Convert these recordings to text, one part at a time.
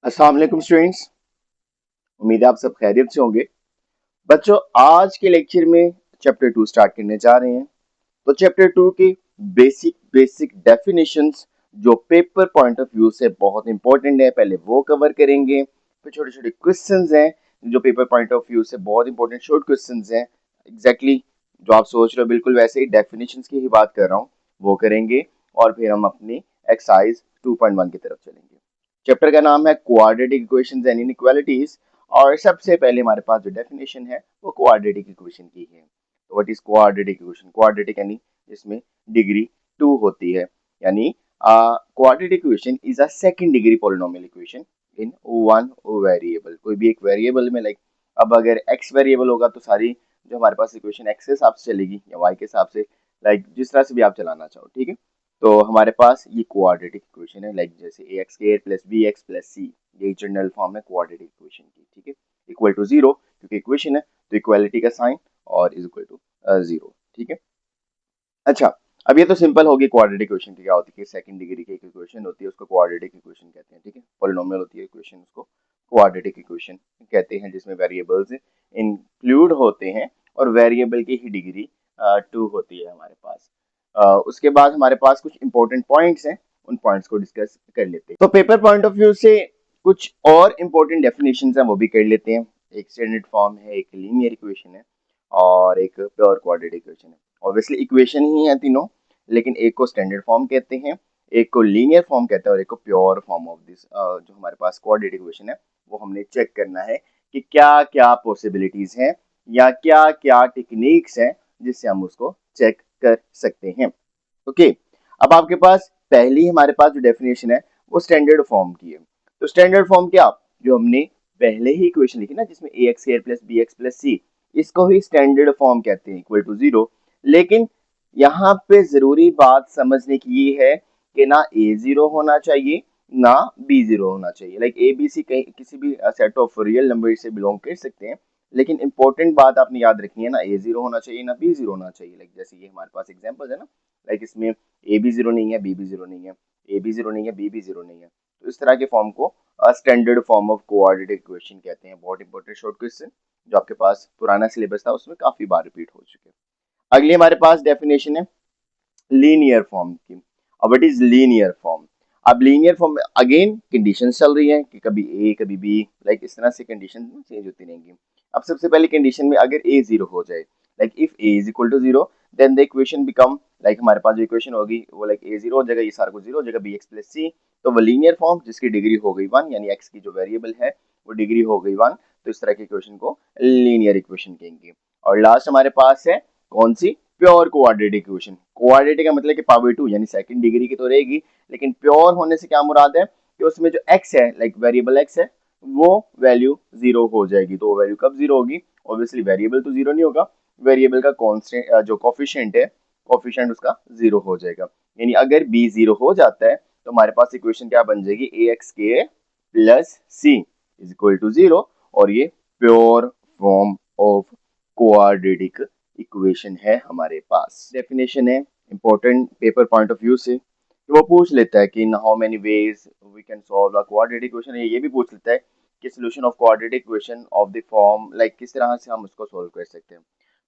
अस्सलाम वालेकुम स्टूडेंट्स। उम्मीद है आप सब खैरियत से होंगे। बच्चों, आज के लेक्चर में चैप्टर 2 स्टार्ट करने जा रहे हैं। तो चैप्टर 2 की बेसिक बेसिक डेफिनेशंस जो पेपर पॉइंट ऑफ व्यू से बहुत इंपॉर्टेंट है, पहले वो कवर करेंगे। फिर छोटे छोटे क्वेश्चंस हैं जो पेपर पॉइंट ऑफ व्यू से बहुत इंपॉर्टेंट शॉर्ट क्वेश्चंस हैं। एग्जैक्टली जो आप सोच रहे हो बिल्कुल वैसे ही डेफिनेशंस की ही बात कर रहा हूँ, वो करेंगे। और फिर हम अपनी एक्सरसाइज 2.1 की तरफ चलेंगे। चैप्टर का नाम है क्वाड्रेटिक इक्वेशंस एंड इनइक्वालिटीज। और सबसे पहले हमारे पास जो डेफिनेशन है वो क्वाड्रेटिक इक्वेशन की है। तो what is quadratic equation? Quadratic यानी जिसमें डिग्री 2 होती है, यानी quadratic equation is a second degree polynomial equation in one variable. कोई भी एक वेरिएबल में, लाइक अब अगर x वेरिएबल होगा तो सारी जो हमारे पास इक्वेशन x के हिसाब से चलेगी या y के हिसाब से, लाइक जिस तरह से भी आप चलाना चाहो, ठीक है। तो हमारे पास ये क्वाड्रेटिक इक्वेशन है, लाइक जैसे A X square plus B X plus C, ये जनरल फॉर्म है क्वाड्रेटिक इक्वेशन की, ठीक है। इक्वल टू जीरो, क्योंकि इक्वेशन है तो इक्वालिटी का साइन और इज इक्वल टू जीरो, ठीक है। अच्छा, अब ये तो सिंपल होगी। क्वाड्रेटिक इक्वेशन की क्या होती है? सेकंड डिग्री की एक इक्वेशन होती है, उसको क्वाड्रेटिक इक्वेशन कहते हैं, ठीक है। पॉलिनोमियल होती है इक्वेशन, उसको क्वाड्रेटिक इक्वेशन कहते हैं, जिसमें वेरिएबल्स इंक्लूड होते हैं और वेरिएबल की ही डिग्री 2 होती है हमारे पास। उसके बाद हमारे पास कुछ इंपॉर्टेंट पॉइंट्स हैं, उन पॉइंट्स को डिस्कस कर लेते हैं। तो पेपर पॉइंट ऑफ व्यू से कुछ और इंपॉर्टेंट डेफिनेशंस हैं, वो भी कर लेते हैं। एक स्टैंडर्ड फॉर्म है, एक लीनियर इक्वेशन है और एक प्योर क्वाड्रेटिक इक्वेशन है। ऑब्वियसली इक्वेशन ही है तीनों, लेकिन एक को स्टैंडर्ड फॉर्म कहते हैं, एक को लीनियर फॉर्म कहते हैं और एक को प्योर फॉर्म ऑफ दिस जो हमारे पास क्वाड्रेटिक इक्वेशन है। वो हमने चेक करना है कि क्या क्या पॉसिबिलिटीज हैं या क्या क्या टेक्निक्स हैं जिससे हम उसको चेक कर सकते हैं। ओके, अब आपके पास पहली हमारे पास जो डेफिनेशन है वो स्टैंडर्ड फॉर्म की है। तो स्टैंडर्ड फॉर्म क्या, जो हमने पहले ही इक्वेशन लिखी ना, जिसमें A X square plus B X plus C, इसको ही स्टैंडर्ड फॉर्म कहते हैं, इक्वल टू जीरो। लेकिन यहाँ पे जरूरी बात समझने की ये है कि ना ए जीरो होना चाहिए ना बी जीरो होना चाहिए। लाइक ए बी सी कहीं किसी भी सेट ऑफ रियल नंबर से बिलोंग कर सकते हैं, लेकिन इंपॉर्टेंट बात आपने याद रखनी है ना, ए जीरो होना चाहिए ना बी जीरो होना चाहिए। लाइक जैसे ये हमारे पास एग्जांपल है ना, लाइक इसमें ए बी जीरो नहीं है, बी भी जीरो नहीं है, ए बी जीरो नहीं है, बी भी जीरो नहीं है। तो इस तरह के फॉर्म को standard form of quadratic equation कहते हैं। बहुत इंपॉर्टेंट शॉर्ट क्वेश्चन जो आपके पास पुराना सिलेबस था उसमें काफी बार रिपीट हो चुके हैं। अगली हमारे पास डेफिनेशन है लीनियर फॉर्म की। अब इट इज लीनियर फॉर्म। अब लीनियर फॉर्म में अगेन कंडीशन चल रही है कि कभी ए कभी बी, लाइक इस तरह से कंडीशन चेंज होती रहेंगी। अब सबसे पहली कंडीशन में अगर ए जीरो हो जाए, like if A is equal to zero, then the equation become, like हमारे पास जो इक्वेशन होगी वो लाइक ए जीरो हो जाएगा, ये सारा कुछ जीरो हो जाएगा, बी एक्स प्लस सी। तो वो लीनियर फॉर्म जिसकी डिग्री हो गई वन, यानी एक्स की जो वेरिएबल है वो डिग्री हो गई वन, तो इस तरह के इक्वेशन को लीनियर इक्वेशन कहेंगे। और लास्ट हमारे पास है कौन सी? Pure quadratic equation. क्वाड्रेटिक का मतलब कि पावर 2 यानी सेकंड डिग्री की तो रहेगी, लेकिन प्योर होने से क्या मुराद है कि उसमें जो x है, लाइक वेरिएबल x है, वो वैल्यू जीरो हो जाएगी। तो वो वैल्यू कब जीरो होगी? ऑब्वियसली वेरिएबल तो जीरो नहीं होगा, वेरिएबल का कांस्टेंट जो कोफिशिएंट है, कोफिशिएंट उसका जीरो हो जाएगा। यानी अगर b जीरो हो जाता है तो हमारे पास इक्वेशन क्या बन जाएगी? ए एक्स के plus C is equal to zero. और ये pure form of quadratic equation है हमारे पास। डेफिनेशन है important paper point of view से, वो पूछ लेता है कि in how many ways we can solve a quadratic equation. ये भी पूछ लेता है कि solution of quadratic equation of the form, like किस तरह से हम उसको सॉल्व कर सकते हैं।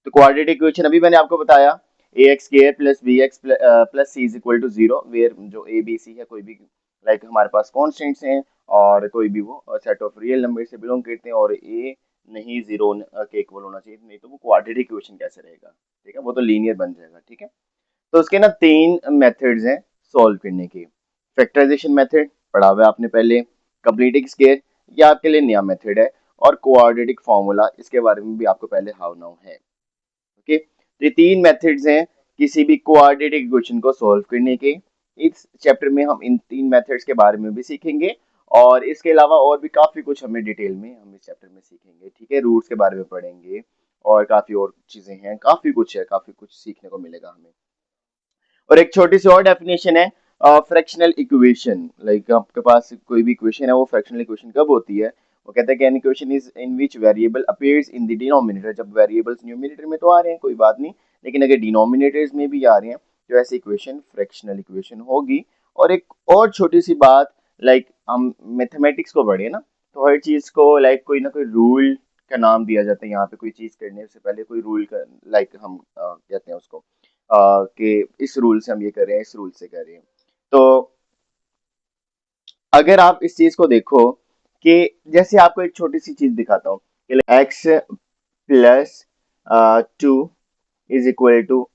तो क्वाड्रेटिक इक्वेशन अभी मैंने आपको बताया, A X square plus B X plus C is equal to zero, where जो ए बी सी है कोई भी, लाइक हमारे पास कॉन्स्टेंट्स हैं और कोई भी वो सेट ऑफ रियल नंबर से बिलोंग करते हैं, और ए नहीं जीरो के इक्वल होना चाहिए, नहीं तो वो क्वाड्रेटिक इक्वेशन कैसे रहेगा, ठीक है, वो तो लीनियर बन जाएगा, ठीक है। तो उसके ना तीन मेथड्स हैं सॉल्व करने के। फैक्टराइजेशन मेथड पढ़ा हुआ है आपने पहले, कंप्लीटिंग स्क्वायर ये आपके लिए नया मेथड है, और क्वाड्रेटिक फॉर्मूला इसके बारे में भी आपको पहले हाउ नाउ है। ओके, तो ये तीन मेथड्स हैं किसी भी क्वाड्रेटिक इक्वेशन को सॉल्व करने के। इस चैप्टर में हम इन तीन मेथड्स के बारे में भी सीखेंगे, और इसके अलावा और भी काफी कुछ हमें डिटेल में हम इस चैप्टर में सीखेंगे, ठीक है। रूट्स के बारे में पढ़ेंगे और काफी और चीजें हैं, काफी कुछ है, काफी कुछ सीखने को मिलेगा हमें। और एक छोटी सी और डेफिनेशन है फ्रैक्शनल इक्वेशन। लाइक आपके पास कोई भी इक्वेशन है, वो फ्रैक्शनल इक्वेशन कब होती है? वो कहता है कि an equation is in which variable appears in the denominator. जब वेरिएबल्स न्यूमरेटर में तो आ रहे हैं कोई बात नहीं, लेकिन अगर डिनोमिनेटर्स में भी आ रहे हैं तो ऐसी इक्वेशन फ्रैक्शनल इक्वेशन होगी। और एक और छोटी सी बात लाइक हम मैथमेटिक्स को पढ़े ना, तो हर चीज को लाइक कोई ना कोई रूल का नाम दिया जाता है। यहाँ पे कोई चीज करने से पहले कोई रूल का लाइक हम कहते हैं उसको कि इस रूल से हम ये कर रहे हैं, इस रूल से कर रहे हैं। तो अगर आप इस चीज को देखो कि जैसे आपको एक छोटी सी चीज दिखाता हूँ कि X plus 2 is equal to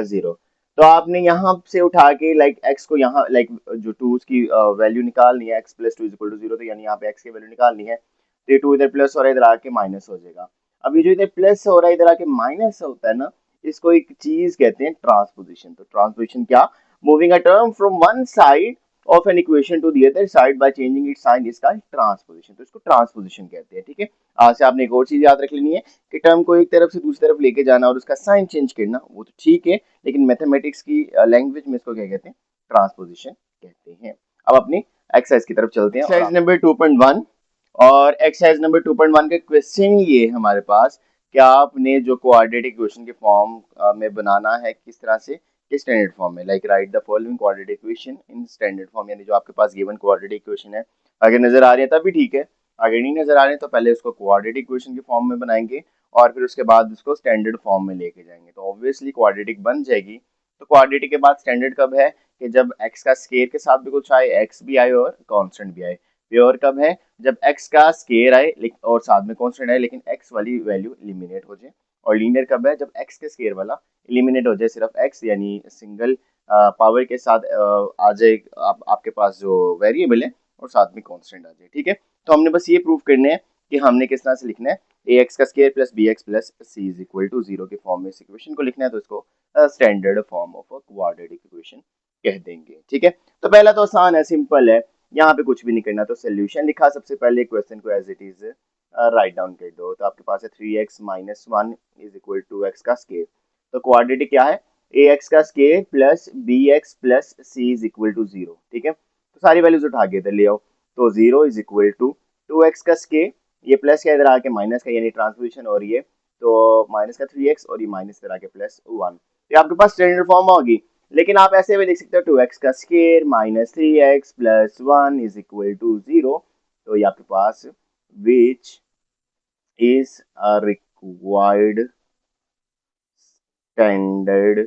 0। तो आपने यहाँ से उठा के लाइक एक्स को यहाँ लाइक जो टू की वैल्यू निकालनी है, X plus two is equal to 0, तो यानी यहाँ पे एक्स की वैल्यू निकालनी है। तो ये टू इधर प्लस हो रहा है, इधर आके माइनस हो जाएगा। अब ये जो इधर प्लस हो रहा है, इधर आके माइनस होता है ना, इसको एक चीज कहते हैं ट्रांसपोजिशन। तो ट्रांसपोजिशन क्या, moving a term from one side of an equation to the other side by changing its sign is called transposition. तो इसको ट्रांसपोजिशन कहते हैं। ठीक है, आज से आपने एक और चीज याद रख लेनी है कि टर्म को एक तरफ से दूसरी तरफ लेके जाना और उसका साइन चेंज करना, वो तो ठीक है, लेकिन मैथमेटिक्स की लैंग्वेज में इसको क्या कहते हैं, ट्रांसपोजिशन कहते हैं। अब अपनी एक्सरसाइज की तरफ चलते हैं। एक्सरसाइज नंबर 2.1 और एक्सरसाइज नंबर 2.1 का क्वेश्चन ये हमारे पास कि आपने जो क्वाड्रेटिक इक्वेशन के फॉर्म में बनाना है किस तरह से, किस स्टैंडर्ड फॉर्म में, like right the following quadratic equation in standard form, यानी जो आपके पास गिवन क्वाड्रेटिक इक्वेशन है, अगर नजर आ रही है तब भी ठीक है, अगर नहीं नजर आ रहे तो पहले उसको क्वाड्रेटिक इक्वेशन के फॉर्म में बनाएंगे और फिर उसके बाद उसको स्टैंडर्ड फॉर्म में लेके जाएंगे, तो ऑब्वियसली क्वाड्रेटिक बन जाएगी। तो क्वाड्रेटिक के बाद स्टैंडर्ड कब है कि जब एक्स का स्केयर के साथ भी कुछ आए, एक्स भी आए और कांस्टेंट भी आए। प्योर कब है, जब एक्स का स्केयर आए और साथ में कांस्टेंट आए लेकिन एक्स वाली वैल्यू एलिमिनेट हो जाए। और लीनियर कब है, जब एक्स के स्केयर वाला एलिमिनेट हो जाए, सिर्फ एक्स यानी सिंगल पावर के साथ आ जाए आपके पास जो वेरिएबल है और साथ में कांस्टेंट आ जाए। ठीक है, तो हमने बस ये प्रूव करने हैं कि हमने किस तरह से लिखना है, ए एक्स का square plus B X plus C is equal to 0 के फॉर्म में इस इक्वेशन को लिखना है, तो इसको standard form of a quadratic equation कह देंगे। ठीक है, तो पहला तो आसान है, सिंपल है, यहाँ पे कुछ भी नहीं करना। तो सोल्यूशन लिखा सबसे पहले, क्वेश्चन को as it is write down कर दो। तो आपके पास है 3x minus 1 is equal to x का स्केयर। तो क्वाड्रेटिक क्या है, ए एक्स का square plus B X plus C is equal to 0। ठीक है, तो सारी वैल्यूज उठा के इधर ले आओ। तो 0 इज इक्वल टू 2x का स्केयर, ये प्लस का इधर आके माइनस का यानी ट्रांसपोजिशन हो रही है, तो माइनस का 3x और ये माइनस इधर आके प्लस 1। ये आपके पास स्टैंडर्ड फॉर्म होगी, लेकिन आप ऐसे भी लिख सकते हो 2x का square minus 3x plus 1 is equal to 0। तो ये आपके पास which is a required standard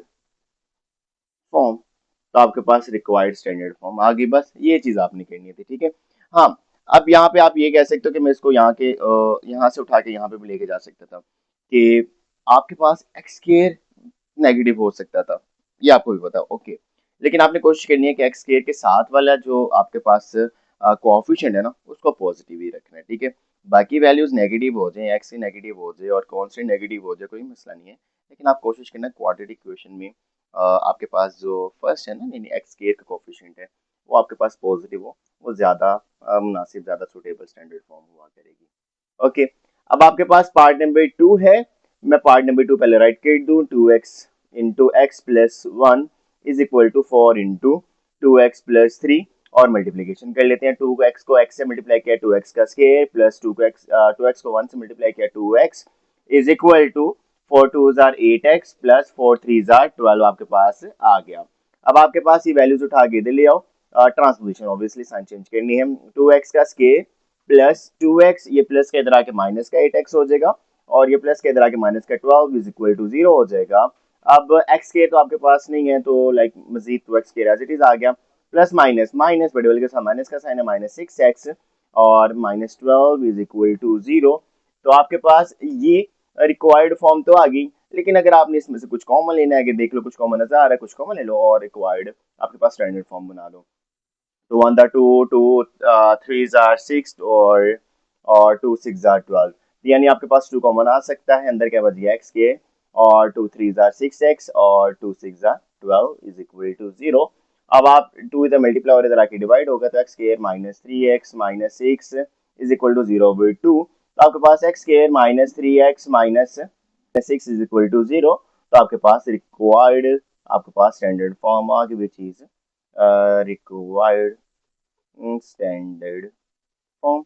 form. तो आपके पास रिक्वायर्ड स्टैंडर्ड फॉर्म आ गई, बस ये चीज आपने करनी थी। ठीक है, हाँ, अब यहाँ पे आप ये कह सकते हो कि मैं इसको यहाँ के यहाँ से उठा के यहाँ पे भी लेके जा सकता था कि आपके पास एक्स स्क्वायर नेगेटिव हो सकता था, ये आपको भी पता, ओके, लेकिन आपने कोशिश करनी है कि एक्स स्क्वायर के साथ वाला जो आपके पास कोएफिशिएंट है ना, उसको पॉजिटिव ही रखना है। ठीक है, बाकी वैल्यूज नेगेटिव हो जाए, एक्स नेगेटिव हो जाए और कांस्टेंट नेगेटिव हो जाए, कोई मसला नहीं है, लेकिन आप कोशिश करना क्वाड्रेटिक इक्वेशन में आपके पास जो फर्स्ट है ना, यानी एक्स स्क्वायर का कोएफिशिएंट है, वो आपके पास पॉजिटिव हो, वो ज्यादा मुनासिब, ज्यादा सुटेबल स्टैंडर्ड फॉर्म हुआ करेगी। ओके, अब आपके पास पार्ट नंबर 2 है, मैं पार्ट नंबर 2 पहले राइट कर दूं। 2x into X plus 1 is equal to 4 into 2x plus 3, और मल्टीप्लीकेशन कर लेते हैं। 2x को x से मल्टीप्लाई किया 2x का स्क्वायर प्लस 2x को 1 से मल्टीप्लाई किया 2x इज इक्वल टू 4 2 जार 8x प्लस 4 3 जार 12 आपके पास आ गया। अब आपके पास ये वैल्यूज उठा के इधर ले आओ, ट्रांसपोजिशन ऑब्वियसली साइन चेंज करनी है। 2x का स्क्वायर प्लस 2x, ये प्लस के इधर आके माइनस का 8x हो जाएगा, और ये प्लस के इधर आके माइनस का 12 इज इक्वल टू 0 हो जाएगा। अब x के तो आपके पास नहीं है, तो लाइक मजीद 2x के एज इट इज आ गया, प्लस माइनस माइनस बड़े वाले के साथ माइनस का साइन है माइनस 6x, और माइनस 12 इज इक्वल टू 0। तो आपके पास ये रिक्वायर्ड फॉर्म तो आ गई, लेकिन अगर आपने इसमें से कुछ कॉमन लेना है, कि देख लो कुछ कॉमन नजर आ रहा है, कुछ कॉमन ले लो और रिक्वायर्ड आपके पास स्टैंडर्ड फॉर्म बना लो। तो 1 2 2 3 जार 6 और 2 6 जार 12, यानी आपके पास 2 कॉमन आ सकता है, अंदर क्या बच गया x के, और 2 3 जार 6x और 2 6 जार 12 इज इक्वल टू 0। अब आप 2 इधर मल्टीप्लाई और इधर आके डिवाइड होगा, तो x square minus 3x minus 6 is equal to 0 by 2। तो आपके पास x square minus 3x minus 6 is equal to 0। तो आपके पास रिक्वायर्ड, आपके पास स्टैंडर्ड फॉर्म आ गई, विच इज रिक्वायर्ड स्टैंडर्ड फॉर्म।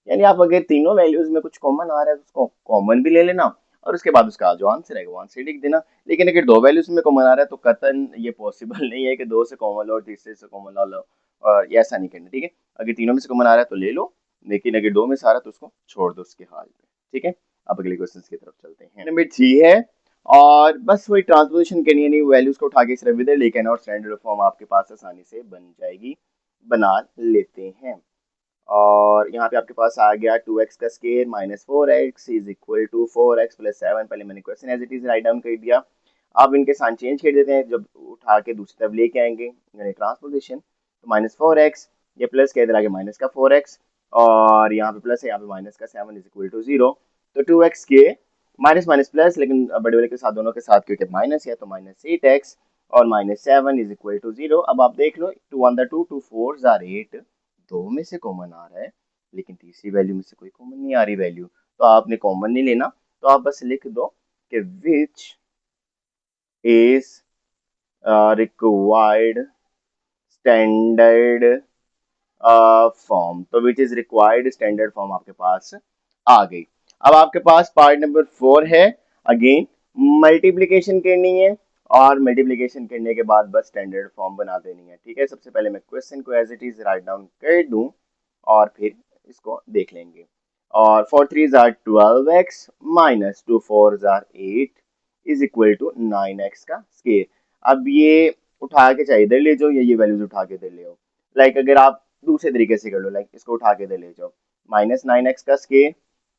यानी आप अगर तीनों वैल्यूज में कुछ कॉमन आ रहा है, उसको कॉमन भी ले लेना, और उसके बाद उसका जो आंसर है वो आंसर लिख देना। लेकिन अगर दो वैल्यूज में कॉमन आ रहा है तो कतन ये पॉसिबल नहीं है कि दो से कॉमन लो और तीसरे से कॉमन लो, और ऐसा नहीं करना, ठीक है। अगर तीनों में से कॉमन आ रहा है तो ले लो, लेकिन अगर दो में से आ रहा है तो उसको छोड़ दो उसके हाल में, ठीक है। अब अगले क्वेश्चन की तरफ चलते हैं। नंबर 3 है, और बस वही ट्रांसपोजिशन करनी है, नहीं वैल्यूज को उठा के सिर्फ इधर लेके आना और स्टैंडर्ड फॉर्म आपके पास आसानी से बन जाएगी, बना लेते हैं। और यहाँ पे आपके पास आ गया 2x का square minus 4x is equal to 4x plus 7। पहले मैंने question as it is write down कर दिया। अब इनके साइन चेंज कर देते हैं, जब उठा के दूसरी तरफ लेके आएंगे यानी ट्रांसपोजिशन, तो माइनस 4x, ये प्लस के इधर आगे माइनस का 4x, और यहाँ पे प्लस है, यहाँ पे माइनस का 7 इज इक्वल टू 0। तो 2x के माइनस माइनस प्लस, लेकिन बड़े वाले के साथ दोनों के साथ क्योंकि माइनस है तो माइनस 8x और माइनस 7 इज इक्वल टू 0। अब आप देख लो 2 1 2 2 4 आर 8, दो में से कॉमन आ रहा है लेकिन तीसरी वैल्यू में से कोई कॉमन नहीं आ रही वैल्यू, तो आपने कॉमन नहीं लेना, तो आप बस लिख दो कि which is required standard form. तो which is required standard form आपके पास आ गई। अब आपके पास पार्ट नंबर 4 है, अगेन मल्टीप्लीकेशन करनी है, और मल्टीप्लीकेशन करने के बाद बस स्टैंडर्ड फॉर्म बना देनी है, ठीक है। सबसे पहले मैं क्वेश्चन को as it is write down कर दूं और फिर इसको देख लेंगे। और 4 3 are 12x minus 2 4 are 8 is equal to 9x का स्केयर। अब ये उठा के चाहिए इधर ले जाओ, ये वैल्यूज उठा के इधर ले आओ। लाइक अगर आप दूसरे तरीके से कर लो, लाइक इसको उठा के इधर ले जाओ, माइनस 9x का स्केयर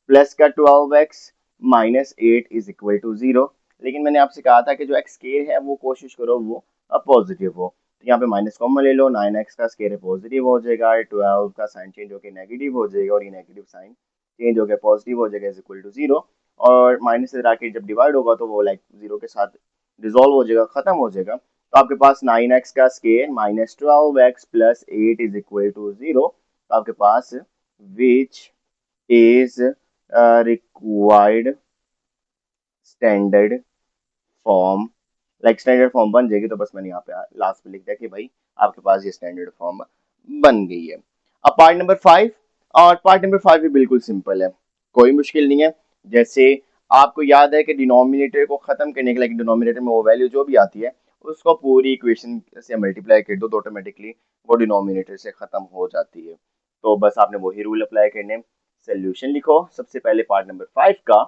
प्लस का 12x minus 8 is equal to 0। लेकिन मैंने आपसे कहा था कि जो एक्स स्केयर है वो कोशिश करो वो पॉजिटिव हो, तो यहाँ पे माइनस कॉमन ले लो, 9x का स्केयर पॉजिटिव हो जाएगा, 12 का साइन चेंज होकर नेगेटिव हो जाएगा और ये नेगेटिव साइन चेंज होकर पॉजिटिव हो जाएगा इज इक्वल टू 0। और माइनस से आके जब डिवाइड होगा तो वो लाइक 0 के साथ डिसॉल्व हो जाएगा, खत्म हो जाएगा। तो आपके पास 9x का square minus 12x plus 8 is equal to 0। तो आपके पास which is required standard form, like standard form बन जाएगी, तो बस मैंने यहाँ पे लास्ट में लिख दिया कि भाई आपके पास ये स्टैंडर्ड फॉर्म बन गई है। अब पार्ट नंबर 5, और पार्ट नंबर 5 भी बिल्कुल सिंपल है, कोई मुश्किल नहीं है। जैसे आपको याद है कि डिनोमिनेटर को खत्म करने के लिए डिनोमिनेटर में वो वैल्यू जो भी आती है उसको पूरी इक्वेशन से मल्टीप्लाई कर दो तो ऑटोमेटिकली वो डिनोमिनेटर से खत्म हो जाती है। तो बस आपने वही रूल अप्लाई करने। सोल्यूशन लिखो सबसे पहले पार्ट नंबर 5 का,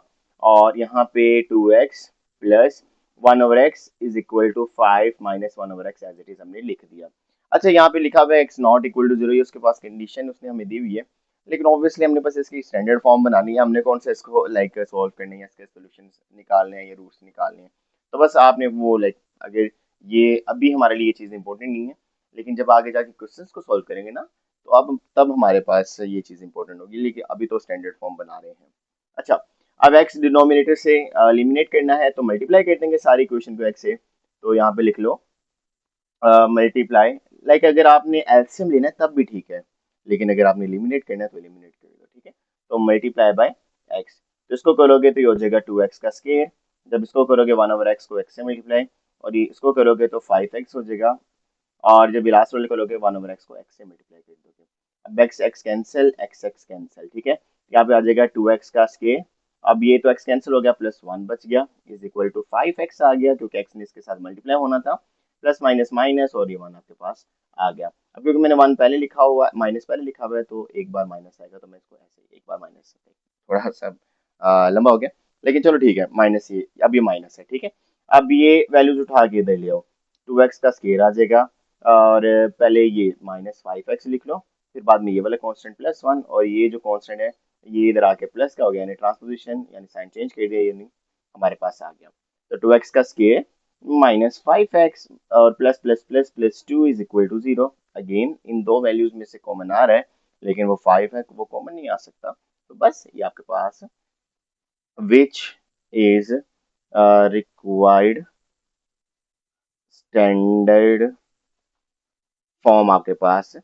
और यहाँ पे 2x plus 1 over X is equal to 5 minus 1 over X as it is हमने लिख दिया। अच्छा यहाँ पे लिखा हुआ है x नॉट इक्वल टू 0, ये उसके पास कंडीशन उसने हमें दी हुई है, लेकिन ऑब्वियसली हमने बस इसकी स्टैंडर्ड फॉर्म बनानी है, हमने कौन सा इसको लाइक सॉल्व करनी है, इसके सॉल्यूशंस निकालने हैं या रूट्स निकालने हैं। तो बस आपने वो लाइक अगर ये अभी हमारे लिए ये चीज़ इंपॉर्टेंट नहीं है, लेकिन जब आगे जाके क्वेश्चंस को सॉल्व करेंगे ना तो अब तब हमारे पास ये चीज़ इंपॉर्टेंट होगी, लेकिन अभी तो स्टैंडर्ड फॉर्म बना रहे हैं। अच्छा अब x डिनोमिनेटर से एलिमिनेट करना है तो मल्टीप्लाई कर देंगे सारी इक्वेशन को x से, तो यहाँ पे लिख लो मल्टीप्लाई, लाइक अगर आपने एलसीएम लेना है तब भी ठीक है, लेकिन अगर आपने एलिमिनेट करना है तो एलिमिनेट कर दो, ठीक है। तो मल्टीप्लाई बाय x, तो इसको करोगे तो ये हो जाएगा 2x का स्केयर, जब इसको करोगे 1 ओवर x को x से मल्टीप्लाई, और ये इसको करोगे तो 5x हो जाएगा, और जब लास्ट वाले करोगे 1 ओवर x को x से मल्टीप्लाई कर दोगे। अब x कैंसिल, x कैंसिल, ठीक है। यहाँ पे आ जाएगा 2x का स्केयर, अब ये तो x कैंसिल हो गया, प्लस 1 बच गया इज इक्वल टू 5x आ गया क्योंकि x ने इसके साथ मल्टीप्लाई होना था, प्लस माइनस माइनस और ये 1 आपके पास आ गया। अब क्योंकि मैंने 1 पहले लिखा हुआ माइनस पहले लिखा हुआ है तो एक बार माइनस आएगा, तो मैं इसको ऐसे एक बार माइनस, थोड़ा सा लंबा हो गया, लेकिन चलो ठीक है, माइनस ये अब ये माइनस है, ठीक है। अब ये वैल्यूज उठा के इधर ले आओ, 2x का स्केयर आ जाएगा, और पहले ये माइनस 5x लिख लो, फिर बाद में ये वाला कांस्टेंट प्लस 1, और ये जो कांस्टेंट है ये इधर आके प्लस का हो गया, यानी ट्रांसपोजिशन यानी साइन चेंज कर दिया, यानी हमारे पास आ गया। तो 2x का स्केयर माइनस 5x और plus plus plus plus 2 is equal to 0। Again इन दो वैल्यूज में से कॉमन आ रहा है, लेकिन वो 5 है वो कॉमन नहीं आ सकता, तो बस ये आपके पास which is required standard form आपके पास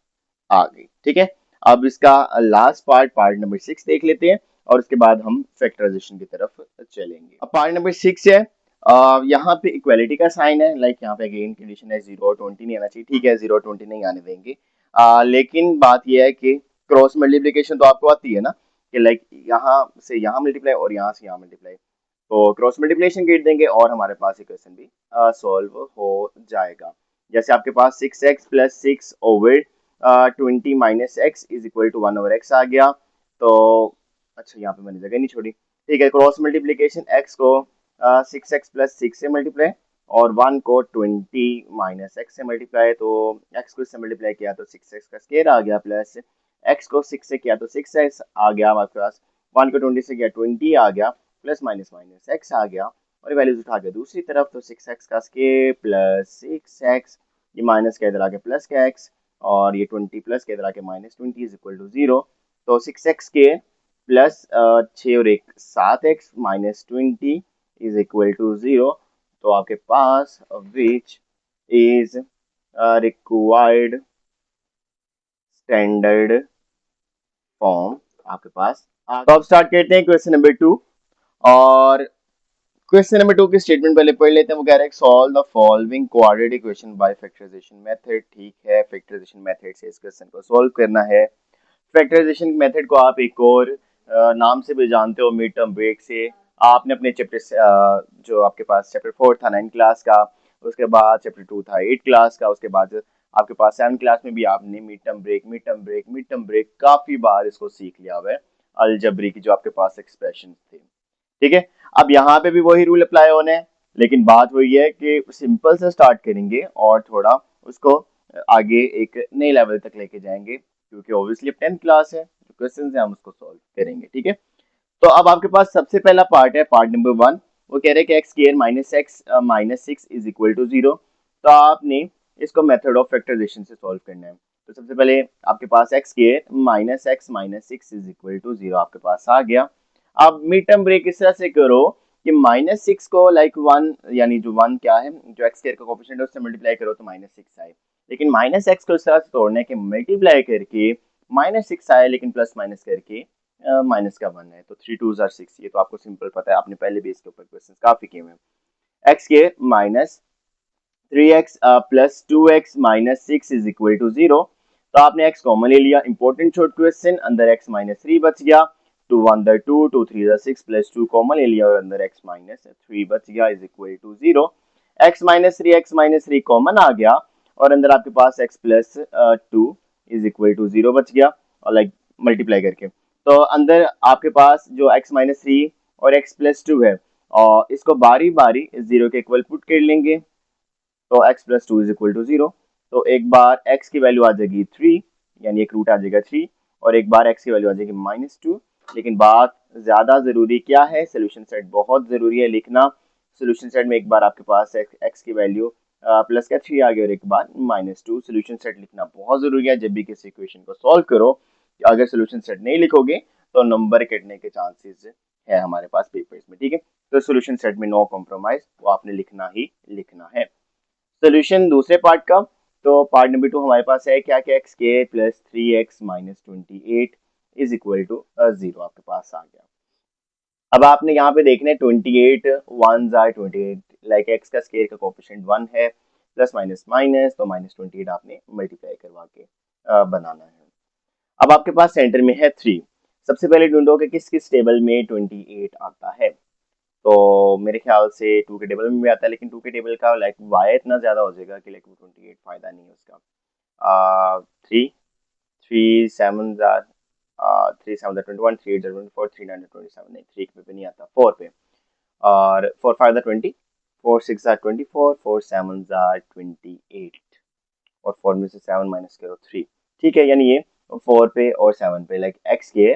आ गई, ठीक है। अब इसका लास्ट पार्ट पार्ट नंबर 6 देख लेते हैं और उसके बाद हम फैक्टराइजेशन की तरफ चलेंगे। अब पार्ट नंबर 6 है, यहाँ पे इक्वालिटी का साइन है, लाइक यहाँ पे अगेन कंडीशन है 0 और 20 नहीं आना चाहिए, ठीक है 0 और 20 नहीं आने देंगे। लेकिन बात यह है कि क्रॉस मल्टीप्लिकेशन तो आपको आती है ना, कि लाइक यहाँ से यहाँ मल्टीप्लाई और यहाँ से यहाँ मल्टीप्लाई, तो क्रॉस मल्टीप्लिकेशन कर देंगे और हमारे पास ये क्वेश्चन भी सॉल्व हो जाएगा। जैसे आपके पास 6x plus 6 over 20 minus X is equal to 1/x आ गया। तो अच्छा यहाँ पे मैंने जगह नहीं छोड़ी, ठीक है। क्रॉस मल्टीप्लिकेशन x को 6x प्लस 6 से मल्टीप्लाई और 1 को 20 माइनस एक्स से मल्टीप्लाई, तो x को इससे मल्टीप्लाई किया तो 6x का स्क्वायर आ गया, प्लस x को 6 से किया तो 6x आ गया हमारे पास, 1 को 20 से किया 20 आ गया, प्लस माइनस माइनस x आ गया और वैल्यूज उठा के दूसरी तरफ, तो 6x का स्क्वायर प्लस 6x, ये माइनस के इधर आके प्लस का x और ये 20 प्लस के इधर आके माइनस 20 इज इक्वल टू 0। तो 6x के प्लस 6 और 1 7x minus 20 is equal to 0। तो आपके पास which is required standard form आपके पास। तो अब स्टार्ट करते हैं क्वेश्चन नंबर 2। और क्वेश्चन नंबर 2 की स्टेटमेंट पहले पढ़ लेते हैं। वो कह रहा है solve the following quadratic equation by factorisation method. ठीक है, फैक्टराइजेशन मेथड से इस क्वेश्चन को सॉल्व करना है। फैक्टराइजेशन मेथड को आप एक और नाम से भी जानते हो, मिड टर्म ब्रेक से। आपने अपने चैप्टर जो आपके पास चैप्टर 4 था 9 क्लास का, उसके बाद चैप्टर 2 था 8 क्लास का, उसके बाद आपके पास 7 क्लास में भी आपने मिड टर्म ब्रेक काफी बार इसको सीख लिया हुआ है, अलजबरी की जो आपके पास एक्सप्रेशन थे। ठीक है, अब यहाँ पे भी वही रूल अप्लाई होने हैं, लेकिन बात वही है कि सिंपल से स्टार्ट करेंगे और थोड़ा उसको आगे एक नए लेवल तक लेके जाएंगे, क्योंकि ऑब्वियसली अब 10th क्लास है, जो क्वेश्चन है हम उसको सॉल्व करेंगे। ठीक है, तो अब आपके पास सबसे पहला पार्ट है, पार्ट नंबर 1। वो कह रहे हैं कि X square minus 6 is equal to 0। तो आपने इसको मेथड ऑफ फैक्टराइजेशन से सॉल्व करना है। तो सबसे पहले आपके पास X square minus 6 is equal to 0 आपके पास आ गया। अब मिड टर्म ब्रेक इस तरह से करो कि -6 को लाइक 1, यानी जो 1 क्या है, जो एक्स स्क्वायर का कोएफिशिएंट है उससे मल्टीप्लाई करो तो -6 आए। लेकिन -x को इस तरह से तोड़ना है कि मल्टीप्लाई करके -6 आए, लेकिन प्लस माइनस करके माइनस का 1 है, तो 3 2 आर 6। ये तो आपको सिंपल पता है, आपने पहले भी इसके ऊपर क्वेश्चंस काफी किए हुए हैं। एक्स के minus 3x plus 2x minus 6 is equal to 0। तो आपने x कॉमन ले लिया, इंपॉर्टेंट शॉर्ट क्वेश्चन, अंदर x माइनस 3 बच गया, 2 1 2 2 3 6 प्लस 2 कॉमन ले लिया और अंदर x माइनस 3 बच गया is equal to 0। x minus 3 common आ गया और अंदर आपके पास x plus 2 is equal to 0 बच गया, और लाइक मल्टीप्लाई करके। तो अंदर आपके पास जो x माइनस 3 और x प्लस 2 है, और इसको बारी बारी 0 के इक्वल पुट कर लेंगे, तो x plus 2 is equal to 0। तो एक बार x की वैल्यू आ जाएगी 3, यानी एक रूट आ जाएगा 3, और एक बार x की वैल्यू आ जाएगी -2। लेकिन बात ज्यादा जरूरी क्या है, सोल्यूशन सेट बहुत जरूरी है लिखना। सोल्यूशन सेट में एक बार आपके पास x की वैल्यू प्लस का 3 आ गया और एक बार -2। सोल्यूशन सेट लिखना बहुत जरूरी है जब भी किसी इक्वेशन को सॉल्व करो। अगर सोल्यूशन सेट नहीं लिखोगे तो नंबर कटने के चांसेस है हमारे पास पेपर्स में। ठीक है, तो सोल्यूशन सेट में नो कॉम्प्रोमाइज, वो आपने लिखना ही लिखना है। सोल्यूशन दूसरे पार्ट का, तो पार्ट नंबर 2 हमारे पास है क्या क्या, एक्स के plus 3x minus 28 is equal to 0 आपके पास आ गया। अब आपने यहाँ पे देखना है 28 1 आर 28, लाइक एक्स का स्केयर का कोएफिशिएंट 1 है, प्लस माइनस माइनस, तो -28 आपने मल्टीप्लाई करवा के बनाना है। अब आपके पास सेंटर में है 3। सबसे पहले ढूंढो कि किस किस टेबल में 28 आता है। तो मेरे ख्याल से 2 के टेबल में भी आता है, लेकिन 2 के टेबल का लाइक वाई इतना ज्यादा हो जाएगा कि लाइक 28 फायदा नहीं है उसका। 3 3 7 3 7 21, 3 8 24, 3 9 27, नहीं 3 पे नहीं आता, 4 पे, और 4 5 20, 4 6 24, 4 7 28, और 4 में से 7 माइनस करो 3। ठीक है, यानी ये 4 पे और 7 पे, लाइक एक्स के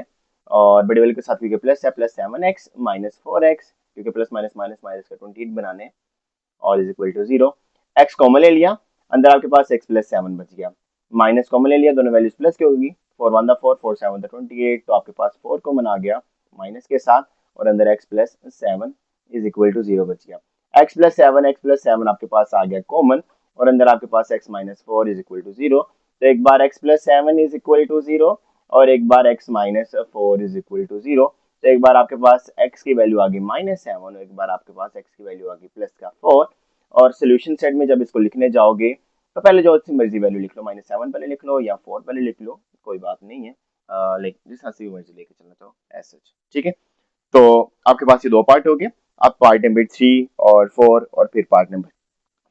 और बड़े वाले के साथ क्योंकि प्लस है, प्लस 7x माइनस 4x, क्योंकि प्लस माइनस माइनस माइनस का 28 बनाने, all is equal to 0। X common ले लिया, अंदर आपके पास x प्लस 7 बच गया, माइनस कॉमन ले लिया, दोनों वैल्यूज प्लस की होगी, 4 1 4 4 7 28, तो आपके पास 4 कॉमन आ गया माइनस के साथ, और अंदर x plus 7 is equal to 0 बच गया। x प्लस 7 आपके पास आ गया कॉमन, और अंदर आपके पास x minus 4 is equal to 0। तो एक बार x plus 7 is equal to 0 और एक बार x minus 4 is equal to 0। तो एक बार आपके पास x की वैल्यू आ गई -7 और एक बार आपके पास x की वैल्यू आ गई प्लस का 4। और सोल्यूशन सेट में जब इसको लिखने जाओगे तो पहले जो सी मर्जी वैल्यू लिख लो, -7 पहले लिख लो या 4 पहले लिख लो, कोई बात नहीं है, लाइक जिस तरह से मर्जी लेके चलना चाहो एज सच। ठीक है, तो आपके पास ये दो पार्ट हो गए। अब पार्ट नंबर 3 और 4 और फिर पार्ट नंबर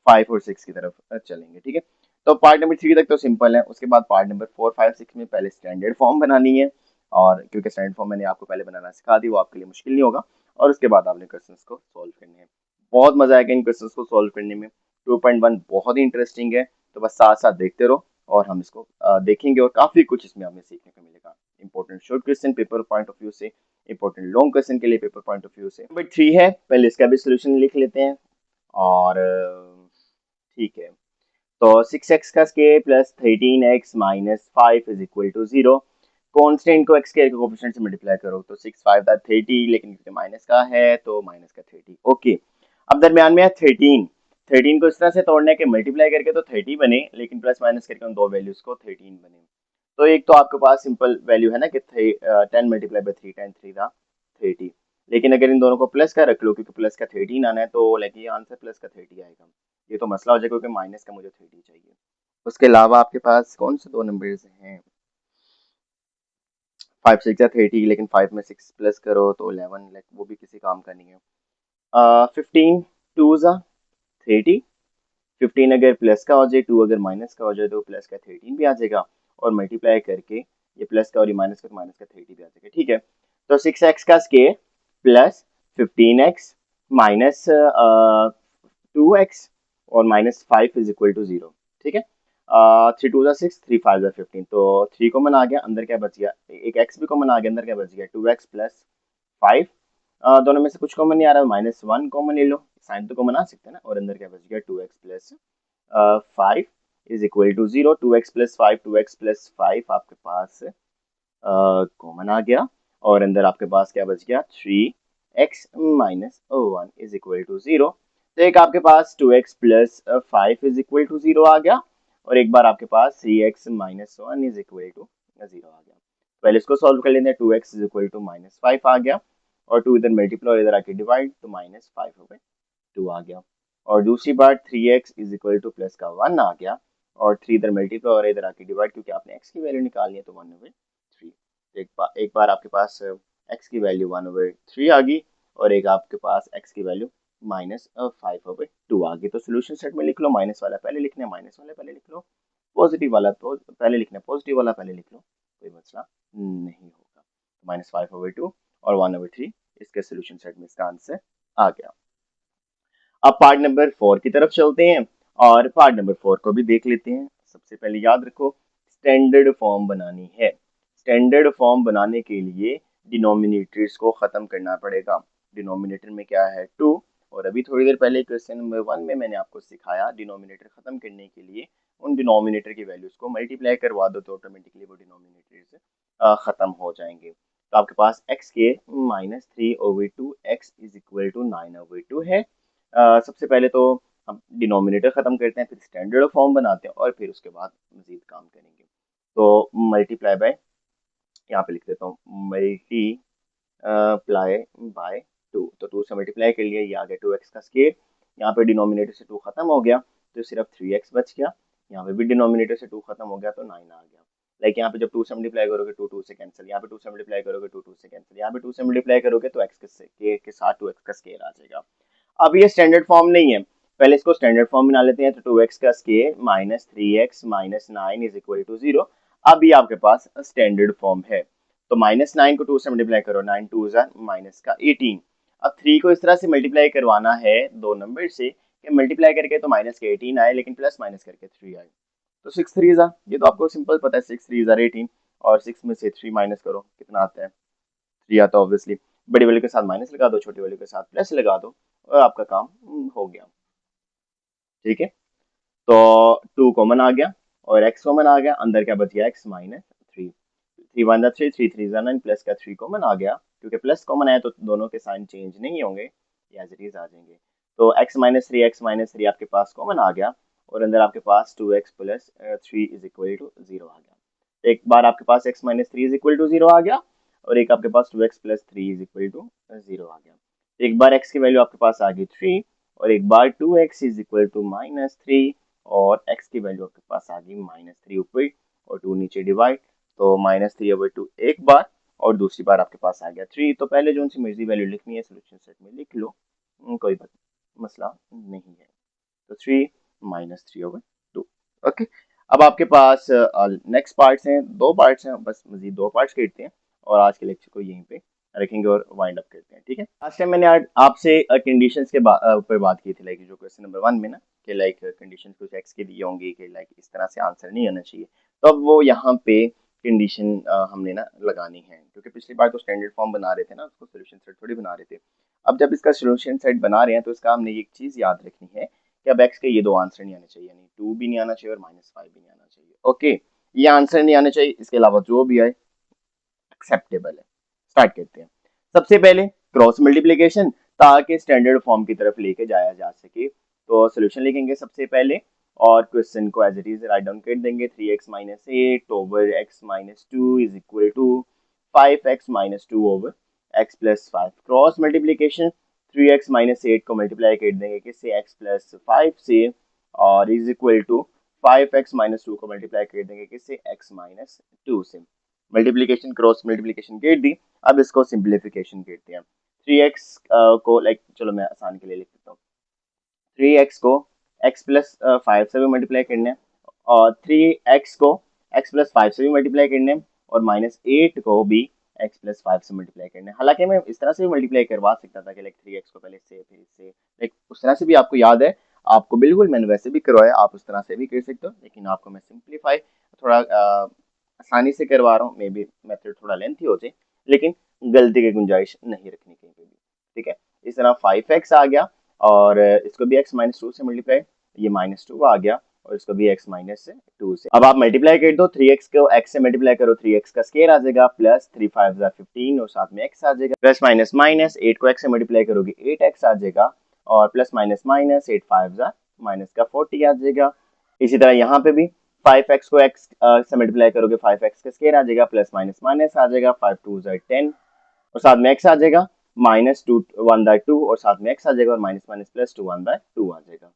5 और 6 की तरफ चलेंगे। ठीक है, तो पार्ट नंबर 3 तक तो सिंपल है, उसके बाद पार्ट नंबर 4 5 6 में पहले स्टैंडर्ड फॉर्म बनानी है, और क्योंकि स्टैंडर्ड फॉर्म मैंने आपको पहले बनाना सिखा दी, वो आपके लिए मुश्किल नहीं होगा, और उसके बाद आपने क्वेश्चंस को सॉल्व करने हैं। बहुत मजा आएगा इन क्वेश्चंस को सॉल्व करने में। 2.1 बहुत ही इंटरेस्टिंग है, तो बस साथ साथ देखते रहो और हम इसको देखेंगे, और काफी कुछ इसमें हमें सीखने को मिलेगा। Important short question paper point of view से, इंपॉर्टेंट लॉन्ग क्वेश्चन के लिए पेपर पॉइंट ऑफ व्यू से। नंबर 3 है, पहले इसका भी सोल्यूशन लिख लेते हैं। और ठीक है, तो 6x का square plus 13x minus 5 is equal to 0। Constant को x के कोएफिशिएंट से मल्टीप्लाई करो, तो 6 5 दा 30, लेकिन क्योंकि माइनस का है तो माइनस का 30। ओके, अब दरमियान में है 13। 13 को इस तरह से तोड़ना है कि मल्टीप्लाई करके तो 30 बने, लेकिन प्लस माइनस करके उन दो वैल्यूज को 13 बने। तो एक तो आपके पास सिंपल वैल्यू है ना कि 10 मल्टीप्लाई बाई 3 10 3 दा 30, लेकिन अगर इन दोनों को प्लस का रख लो, क्योंकि प्लस का 13 आना है, तो लाइक ये आंसर प्लस का 30 आएगा। ये तो मसला हो जाएगा क्योंकि माइनस का मुझे 30 चाहिए। उसके अलावा आपके पास कौन से दो नंबर्स हैं? 5 6 या 30, लेकिन 5 में 6 प्लस करो तो 11, लाइक वो भी किसी काम का नहीं है। 15 2 जा 30। 15 अगर प्लस का हो जाए, 2 अगर माइनस का हो जाए, तो प्लस का 13 भी आ जाएगा, और मल्टीप्लाई करके ये प्लस का और ये माइनस का, तो माइनस का 30 भी आ जाएगा। ठीक है, तो 6x का square plus 15x minus 2x और माइनस 5 इज इक्वल टू 0। ठीक है, 3 2 6 3 5 15, तो 3 कॉमन आ गया, अंदर क्या बच गया, एक x भी कॉमन आ गया, अंदर क्या बच गया 2x प्लस 5। दोनों में से कुछ कॉमन नहीं आ रहा, माइनस 1 कॉमन ले लो, साइन तो कॉमन आ सकते हैं ना, और अंदर क्या बच गया 2x plus 5 is equal to 0। 2x plus 5 2x plus 5 आपके पास कॉमन आ गया, और अंदर आपके पास क्या बच गया 3x minus 1 is equal to 0। तो एक आपके पास 2x plus 5 is equal to 0 आ गया, और एक बार आपके पास 3x minus 1 is equal to 0 आ गया। पहले इसको सॉल्व कर लेते हैं, 2x is equal to minus 5 आ गया, और 2 इधर मल्टीप्लाई और इधर आके डिवाइड, तो माइनस 5 हो गए 2 आ गया। और दूसरी बार 3x is equal two plus का 1 आ गया, और 3 इधर मल्टीप्लाई और इधर आके डिवाइड, क्योंकि आपने x की वैल्यू निकालनी है, तो 1/3। एक बार आपके पास x की वैल्यू 1/3 आ गई, और एक आपके पास x की वैल्यू माइनस 5/2 आ गई। तो सोल्यूशन सेट में लिख लो, माइनस वाला पहले लिखना है, माइनस वाला पहले लिख लो, पॉजिटिव वाला तो पहले लिखना है, पॉजिटिव वाला पहले लिख लो, कोई मसला नहीं होगा। -5/2 और 1/3 इसके सोल्यूशन सेट में इसका आंसर आ गया। अब पार्ट नंबर 4 की तरफ चलते हैं, और पार्ट नंबर 4 को भी देख लेते हैं। सबसे पहले याद रखो, स्टैंडर्ड फॉर्म बनानी है। स्टैंडर्ड फॉर्म बनाने के लिए डिनोमिनेटर्स को खत्म करना पड़ेगा। डिनोमिनेटर में क्या है 2, और अभी थोड़ी देर पहले क्वेश्चन नंबर 1 में मैंने आपको सिखाया डिनोमिनेटर खत्म करने के लिए उन डिनोमिनेटर की वैल्यूज को मल्टीप्लाई करवा दो, तो ऑटोमेटिकली वो डिनोमिनेटर्स खत्म हो जाएंगे। तो आपके पास x के -3/2 x इज इक्वल टू 9/2 है। सबसे पहले तो हम डिनोमिनेटर खत्म करते हैं, फिर स्टैंडर्ड फॉर्म बनाते हैं, और फिर उसके बाद मजीद काम करेंगे। तो मल्टीप्लाई बाय, यहाँ पे लिख देता हूँ मल्टीप्लाई बाय 2, तो 2 से मल्टीप्लाई कर लिया, ये आ गया 2x का स्क्वायर। यहाँ पे डिनोमिनेटर से 2 खत्म हो गया, तो सिर्फ 3x बच गया। यहाँ पे भी डिनोमिनेटर से 2 खत्म हो गया, तो 9 आ गया। लाइक यहाँ पे जब 2 से मल्टीप्लाई करोगे 2 2 से कैंसिल, यहाँ पे 2 से मल्टीप्लाई करोगे 2 2 से कैंसिल, यहाँ पे 2 से मल्टीप्लाई करोगे तो x के साथ 2x का स्क्वायर आ जाएगा। अब ये स्टैंडर्ड फॉर्म नहीं है, पहले इसको स्टैंडर्ड फॉर्म बना लेते हैं। तो 2x का square minus 3x minus 9 is equal to 0। अब ये आपके पास स्टैंडर्ड फॉर्म है। तो -9 को 2 से मल्टीप्लाई करो, 9 2 माइनस का 18। अब 3 को इस तरह से मल्टीप्लाई करवाना है दो नंबर से कि मल्टीप्लाई करके तो माइनस के 18 आए, लेकिन प्लस माइनस करके 3 आए। तो 6 3 ये तो आपको सिंपल पता है, 6 3 18, और 6 में से 3 माइनस करो कितना आता है 3 आता है ऑब्वियसली। बड़ी वैल्यू के साथ माइनस लगा दो, छोटी वैल्यू के साथ प्लस लगा दो, और आपका काम हो गया। ठीक है, तो 2 कॉमन आ गया और x कॉमन आ गया, अंदर क्या बच गया x -3। 3 1 3 3 3 9, प्लस का 3 कॉमन आ गया, क्योंकि प्लस कॉमन आया तो दोनों के साइन चेंज नहीं होंगे, एज इट इज आ जाएंगे। तो x -3 आपके पास कॉमन आ गया, और अंदर आपके पास 2x plus 3 is equal to 0 आ गया। एक बार आपके पास x-3 इज इक्वल टू 0 आ गया, और एक आपके पास 2x plus 3 is equal to 0 आ गया। एक बार x की वैल्यू आपके पास आ गई 3, और एक बार 2x इज इक्वल टू -3, और x की वैल्यू आपके पास आ गई -3 ऊपर और 2 नीचे डिवाइड, तो -3/2 एक बार, और दूसरी बार आपके पास आ गया 3। तो पहले जो सी मर्जी वैल्यू लिखनी है सोल्यूशन सेट में लिख लो, कोई मसला नहीं है। तो 3 माइनस 3/2। ओके, अब आपके पास नेक्स्ट पार्ट्स हैं, दो पार्ट्स हैं, बस मजीद दो पार्ट्स करते हैं और आज के लेक्चर को यहीं पे रखेंगे और वाइंड अप करते हैं। ठीक है, लास्ट टाइम मैंने आपसे कंडीशंस के ऊपर बात की थी, लाइक जो क्वेश्चन नंबर 1 में ना, कि लाइक कंडीशन कुछ एक्स के दिए होंगे कि लाइक इस तरह से आंसर नहीं आना चाहिए, तो अब वो यहाँ पे कंडीशन हमने ना लगानी है, क्योंकि पिछली बार तो स्टैंडर्ड फॉर्म बना रहे थे ना, उसको सोल्यूशन सेट थोड़ी बना रहे थे। अब जब इसका सोल्यूशन सेट बना रहे हैं तो इसका हमने एक चीज याद रखनी है कि अब एक्स के ये दो आंसर नहीं आने चाहिए, यानी 2 भी नहीं आना चाहिए और -5 भी नहीं आना चाहिए। ओके, ये आंसर नहीं आने चाहिए, इसके अलावा जो भी आए एक्सेप्टेबल है। स्टार्ट करते हैं। सबसे पहले क्रॉस मल्टीप्लिकेशन, ताकि स्टैंडर्ड फॉर्म की तरफ लेके जाया जा सके। तो सोल्यूशन लिखेंगे सबसे पहले और क्वेश्चन को as it is write down कर देंगे। 3x-8 over x-2 is equal to 5x-2 over x+5। Cross multiplication 3x-8 को मल्टीप्लाई कर देंगे किससे, x+5 से, और इज इक्वल टू 5x-2 को मल्टीप्लाई कर देंगे किससे, x-2 से। मल्टीप्लिकेशन क्रॉस मल्टीप्लिकेशन कर दी। अब इसको सिंप्लीफिकेशन करते हैं। 3x को लाइक चलो मैं आसान के लिए लिख देता हूँ। 3x को x+5 से भी मल्टीप्लाई करना है और 3x को x+5 से भी मल्टीप्लाई करना है और -8 को भी x+5 से मल्टीप्लाई करना है। हालांकि मैं इस तरह से भी मल्टीप्लाई करवा सकता था कि लाइक 3x को पहले से फिर इससे, लाइक उस तरह से भी आपको याद है, आपको बिल्कुल मैंने वैसे भी करवाया, आप उस तरह से भी कर सकते हो, लेकिन आपको मैं सिंप्लीफाई थोड़ा आसानी से करवा रहा हूँ। मे बी मेथड थोड़ा लेंथी हो जाए, लेकिन गलती की गुंजाइश नहीं रखनी कहीं पे भी। ठीक है, इस तरह 5x आ गया और इसको भी x-2 से मल्टीप्लाई, ये -2 आ गया और इसको भी x-2 से। अब आप मल्टीप्लाई कर दो, 3x को x से मल्टीप्लाई करो, 3x का स्क्वायर आ जाएगा, प्लस 3 5 15 और साथ में x आ जाएगा, प्लस माइनस माइनस 8 को x से मल्टीप्लाई करोगे 8x आ जाएगा और प्लस माइनस माइनस 8 5 माइनस का 40 आ जाएगा। इसी तरह यहाँ पे भी 5x को x से मल्टीप्लाई करोगे, 5x का स्क्वायर आ जाएगा, प्लस माइनस माइनस आ जाएगा, 5 2 10 और साथ में x आ जाएगा, -2 1/2 और साथ में x आ जाएगा और माइनस माइनस प्लस 2 1/2 आ जाएगा।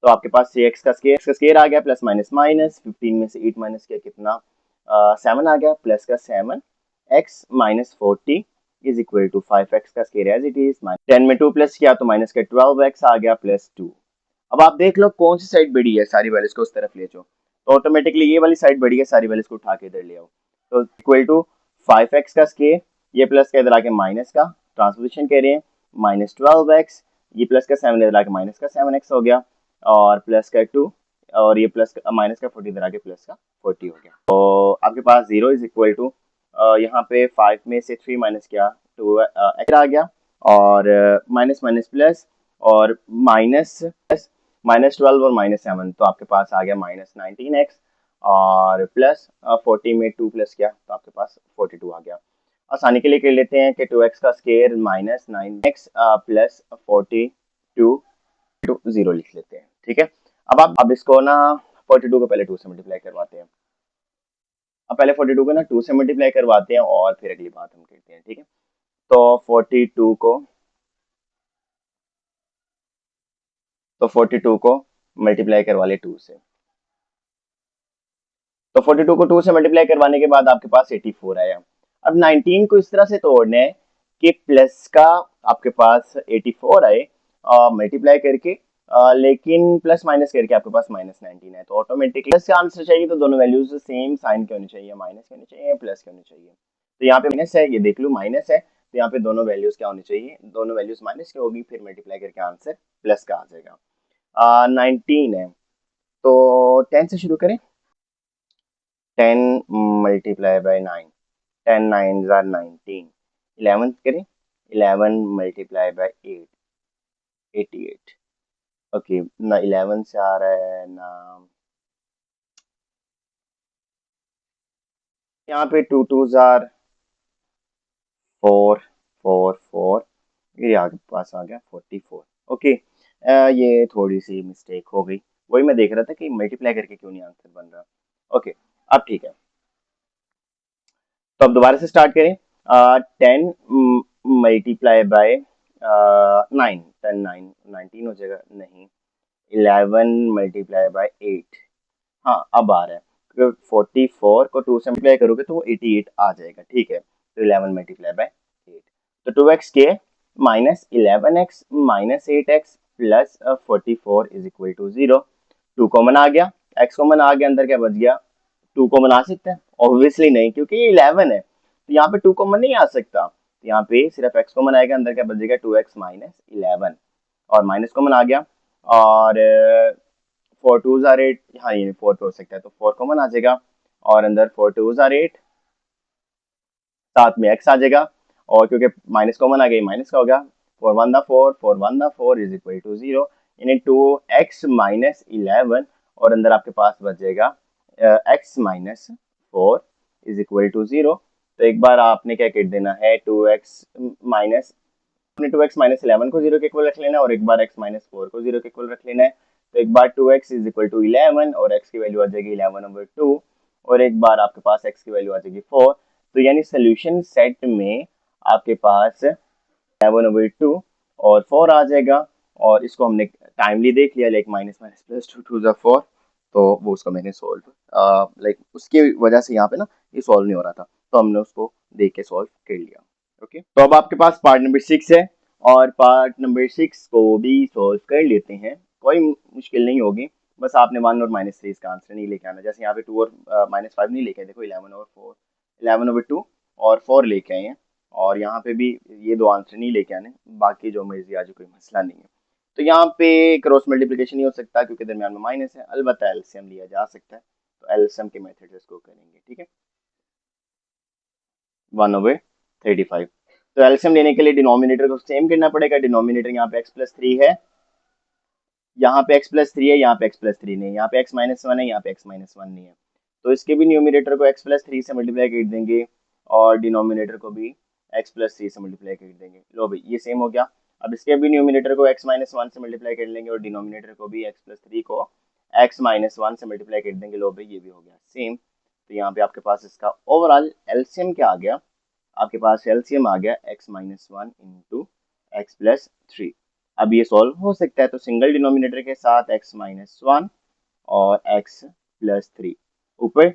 तो आपके पास 6x का स्क्वायर आ गया, प्लस माइनस माइनस 15 में से 8 माइनस किया कितना, 7 आ गया, प्लस का 7 x-40 is equal to 5x का स्क्वायर एज इट इज, 10 में 2 प्लस किया तो माइनस का 12x आ गया प्लस 2। अब आप देख लो कौन सी साइड बड़ी है, सारी वैल्यूज को उस तरफ ले जाओ, तो ऑटोमेटिकली ये वाली साइड बड़ी है, सारी वैल्यूज को उठा के इधर ले आओ। तो इक्वल टू 5x का स्क्वायर, ये प्लस का इधर आके माइनस का ट्रांसपोजिशन कह रहे हैं, -12x, ये प्लस का 7 इधर आके माइनस का 7x हो गया और प्लस का 2 और ये प्लस माइनस का 40 इधर आके प्लस का 40 हो गया। तो आपके पास 0 इज इक्वल टू, यहाँ पे 5 में से 3 माइनस किया 2 एक्स आ गया और माइनस माइनस प्लस और माइनस -12 और -7, तो आपके पास आ गया -19x और प्लस 40 में 2 प्लस किया तो आपके पास 42 आ गया। आसानी के लिए कर लेते हैं कि 2x का स्क्वायर -9x प्लस 42 टू 0 लिख लेते हैं। ठीक है, अब इसको ना 42 को पहले 2 से मल्टीप्लाई करवाते हैं। अब पहले 42 को ना 2 से मल्टीप्लाई करवाते हैं और फिर अगली बात हम करते हैं। ठीक है, तो 42 को मल्टीप्लाई करवा ले 2 से, तो 42 को 2 से मल्टीप्लाई करवाने के बाद आपके पास 84 आया। अब 19 को इस तरह से तोड़ना है कि प्लस का आपके पास 84 आए मल्टीप्लाई करके, लेकिन प्लस माइनस करके आपके पास -19 है, तो ऑटोमेटिकली प्लस का आंसर चाहिए तो दोनों वैल्यूज सेम साइन के होनी चाहिए, माइनस के होनी चाहिए प्लस के होनी चाहिए। तो यहाँ पे माइनस है, ये देख लो माइनस है, तो यहाँ पे दोनों वैल्यूज क्या होनी चाहिए, दोनों वैल्यूज माइनस की होगी, फिर मल्टीप्लाई करके आंसर प्लस का आ जाएगा। 19 है तो 10 से शुरू करें, 10 मल्टीप्लाई बाय 9, 10 9 आर 19, 11 करें, 11 मल्टीप्लाई बाय 8, 88। ओके ना 11 से आ रहा है ना, यहाँ पे 2 2 आर 4 4 4, ये आपके पास आ गया 44। ओके, ये थोड़ी सी मिस्टेक हो गई, वही मैं देख रहा था कि मल्टीप्लाई करके क्यों नहीं आंसर बन रहा। ओके, अब ठीक है, तो अब दोबारा से स्टार्ट करें। 10 मल्टीप्लाई बाय 9, 10 9 19 हो जाएगा, नहीं 11 मल्टीप्लाई बाय 8, हाँ अब आ रहा है, 44 को 2 से मल्टीप्लाई करोगे तो वो 88 आ जाएगा। ठीक है, तो 11 मल्टीप्लाई बाय 8, तो 2x के -11x -8x plus 44 is equal to 0। 2 common आ गया, x कॉमन आ गया, अंदर क्या बच गया, 2 कॉमन आ सकता है? ऑब्वियसली नहीं, क्योंकि ये 11 है, तो यहाँ पे 2 कॉमन नहीं आ सकता। तो यहाँ पे सिर्फ x कॉमन आएगा, अंदर क्या बचेगा, 2x -11, और माइनस कॉमन आ गया, और 4 2 आर 8, हाँ ये 4 पे हो सकता है, तो 4 कॉमन आ जाएगा, और अंदर 4 2 आर 8, साथ में x आ जाएगा, और क्योंकि माइनस कॉमन आ गया, माइनस का हो गया, 4 1 दा 4, 4 1 दा 4 इज इक्वल टू 0, यानी 2x -11, और अंदर आपके पास बचेगा x -4 इज इक्वल टू 0। तो एक बार आपने क्या कर देना है, 2x माइनस, अपने 2x -11 को 0 के इक्वल रख लेना है, और एक बार x -4 को 0 के इक्वल रख लेना है। तो एक बार 2x इज इक्वल टू 11, और x की वैल्यू आ जाएगी 11/2, और एक बार आपके पास x की वैल्यू आ जाएगी 4। तो यानी सोल्यूशन सेट में आपके पास 11/2 और 4 आ जाएगा, और इसको हमने टाइमली देख लिया, लाइक माइनस माइनस प्लस 2 2 4, तो वो उसको मैंने सॉल्व, लाइक उसकी वजह से यहाँ पे ना ये सॉल्व नहीं हो रहा था, तो हमने उसको देख के सॉल्व कर लिया। ओके, तो अब आपके पास पार्ट नंबर 6 है, और पार्ट नंबर 6 को भी सॉल्व कर लेते हैं, कोई मुश्किल नहीं होगी, बस आपने 1 और -3 इसका आंसर नहीं लेके आना। जैसे यहाँ पे 2 और -5 नहीं लेके आए, देखो 11 और 4, 11/2 और 4 लेके आए हैं, और यहाँ पे भी ये दो आंसर नहीं लेके आने, बाकी जो मर्जी आज कोई मसला नहीं है। तो यहाँ पे क्रॉस मल्टीप्लिकेशन नहीं हो सकता, क्योंकि दरमियान में माइनस है, अलबत्ता एलसीएम लिया जा सकता है, तो एलसीएम के मेथड से इसको करेंगे, ठीक है। 1/35, तो एलसीएम लेने के लिए डिनोमिनेटर को सेम करना पड़ेगा। डिनोमिनेटर यहाँ पे x+3 है, यहाँ पे x+3 है, यहाँ पे x+3 नहीं, यहाँ पे x-1 है, यहाँ पे x-1 नहीं है, तो इसके भी न्यूमिनेटर को x+3 से मल्टीप्लाई कर देंगे, और डिनोमिनेटर को भी x+3 से मल्टीप्लाई कर देंगे। लो भाई ये सेम हो गया। अब इसके भी न्यूमिनेटर को x-1 से मल्टीप्लाई कर लेंगे, और डिनोमिनेटर को भी x+3 को x-1 से मल्टीप्लाई कर देंगे। लो भाई ये भी हो गया सेम। तो यहाँ पे आपके पास इसका ओवरऑल एलसीएम क्या आ गया, आपके पास एलसीएम आ गया x-1 इंटू x+3। अब ये सॉल्व हो सकता है, तो सिंगल डिनोमिनेटर के साथ x-1 और x+3 ऊपर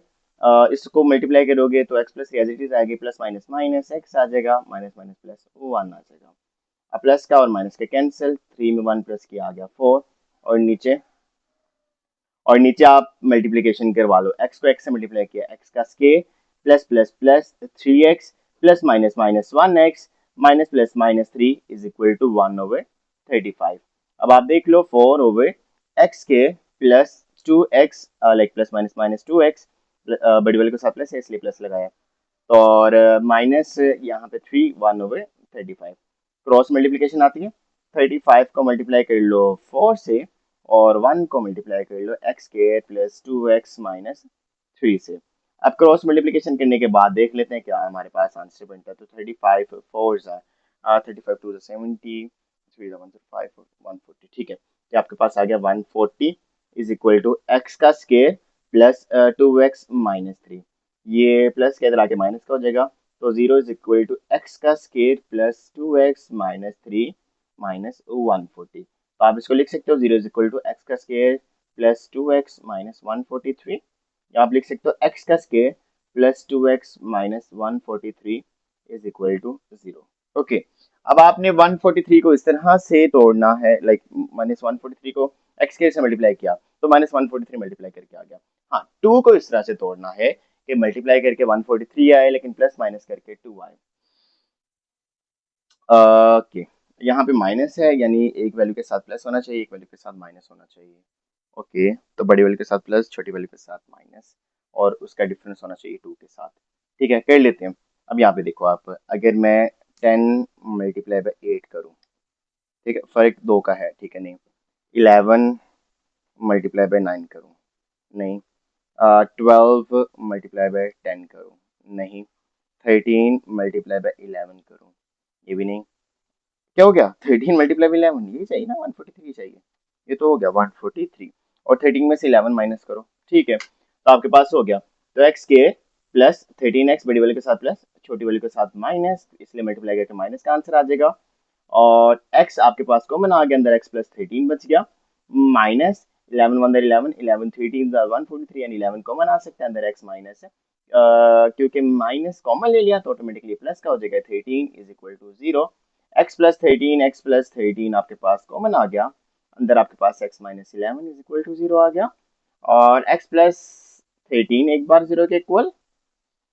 इसको मल्टीप्लाई करोगे तो x+3 एज इट इज आएगी, प्लस माइनस माइनस x आ जाएगा, माइनस माइनस प्लस 1 आ जाएगा। अब प्लस का और माइनस के कैंसिल, 3 में 1 प्लस किया आ गया 4, और नीचे आप मल्टीप्लीकेशन करवा लो, x को x से मल्टीप्लाई किया, x का square, plus plus plus 3x plus minus minus 1x minus plus minus 3 is equal to 1/35। अब आप देख लो 4/x के plus 2x, like plus minus minus 2x, बड़ी वाले के साथ प्लस है इसलिए प्लस लगाया, तो और माइनस यहाँ पे 3, 1/35। क्रॉस मल्टीप्लिकेशन आती है, 35 को मल्टीप्लाई कर लो 4 से, और 1 को मल्टीप्लाई कर लो x के प्लस 2x माइनस 3 से। अब क्रॉस मल्टीप्लिकेशन करने के बाद देख लेते हैं क्या हमारे पास आंसर बनता है। तो 35 4 35 2 70, 3 1 5 140, ठीक है। तो आपके पास आ गया 140 इज इक्वल टू x का स्केयर प्लस 2x माइनस 3, ये प्लस के इधर आके माइनस का हो जाएगा, तो 0 इज इक्वल टू x का square plus 2x minus 3 minus 140। तो आप इसको लिख सकते हो 0 इज इक्वल टू एक्स का स्केयर प्लस 2x माइनस 143, या आप लिख सकते हो x का square plus 2x minus 143 is equal to 0। Okay, अब आपने 143 को इस तरह से तोड़ना है, लाइक माइनस 143 को x स्केयर से मल्टीप्लाई किया तो माइनस 143 मल्टीप्लाई करके आ गया। हाँ, 2 को इस तरह से तोड़ना है कि मल्टीप्लाई करके 143 आए, लेकिन प्लस माइनस करके 2 आए। ओके, यहाँ पे माइनस है, यानी एक वैल्यू के साथ प्लस होना चाहिए, एक वैल्यू के साथ माइनस होना चाहिए। ओके, तो बड़ी वैल्यू के साथ प्लस, छोटी वैल्यू के साथ माइनस, और उसका डिफरेंस होना चाहिए 2 के साथ। ठीक है, कर लेते हैं। अब यहाँ पे देखो आप, अगर मैं 10 मल्टीप्लाई बाई 8 करूँ, ठीक है, फर्क 2 का है, ठीक है, नहीं 11 मल्टीप्लाई बाई 9 करूँ, नहीं 12 मल्टीप्लाई बाई 10 करूँ, नहीं 13 मल्टीप्लाई बाई 11 करूँ, ये भी नहीं। क्या हो गया, 13 मल्टीप्लाई बाई 11, ये चाहिए ना, 143 चाहिए, ये तो हो गया 143, और 13 में से 11 माइनस करो, ठीक है, तो आपके पास हो गया, तो x के प्लस 13x बड़ी वाले के साथ प्लस, छोटी वाले के साथ माइनस, इसलिए मल्टीप्लाई करके माइनस का आंसर आ जाएगा, और x आपके पास कॉमन आ गया, अंदर x प्लस 13 बच गया, माइनस 11 1 11 11 13 143, एंड 11 कॉमन आ सकता है, अंदर x माइनस है, क्योंकि माइनस कॉमन ले लिया तो ऑटोमेटिकली प्लस का हो जाएगा, 13 is equal to 0, x plus 13 आपके पास कॉमन आ गया, अंदर आपके पास x minus 11 is equal to 0 आ गया, और x प्लस 13 एक बार 0 के इक्वल,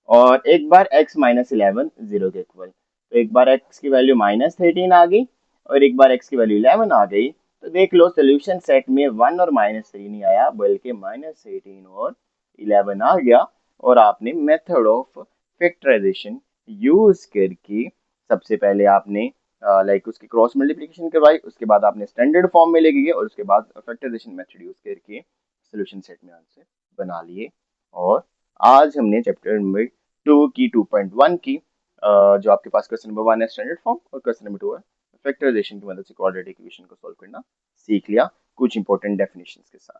और एक बार x माइनस 11 0 के इक्वल। तो एक बार x की वैल्यू माइनस 13 आ गई और एक बार x की वैल्यू 11 आ गई, तो देख लो सोल्यूशन सेट में 1 और माइनस 3 नहीं आया बल्कि माइनस 18 और 11 आ गया। और आपने मेथड ऑफ फैक्टराइजेशन यूज करके सबसे पहले आपने लाइक उसकी क्रॉस मल्टीप्लिकेशन करवाई, उसके बाद आपने स्टैंडर्ड फॉर्म में लेके गए और उसके बाद फैक्टराइजेशन मेथड यूज करके सोल्यूशन सेट में आंसर बना लिए। और आज हमने चैप्टर नंबर 2 की 2.1 की जो आपके पास क्वेश्चन नंबर 1 है स्टैंडर्ड फॉर्म और क्वेश्चन नंबर 2 है फैक्टराइजेशन की मदद से क्वाड्रेटिक इक्वेशन को सॉल्व करना सीख लिया कुछ इंपॉर्टेंट डेफिनेशंस के साथ।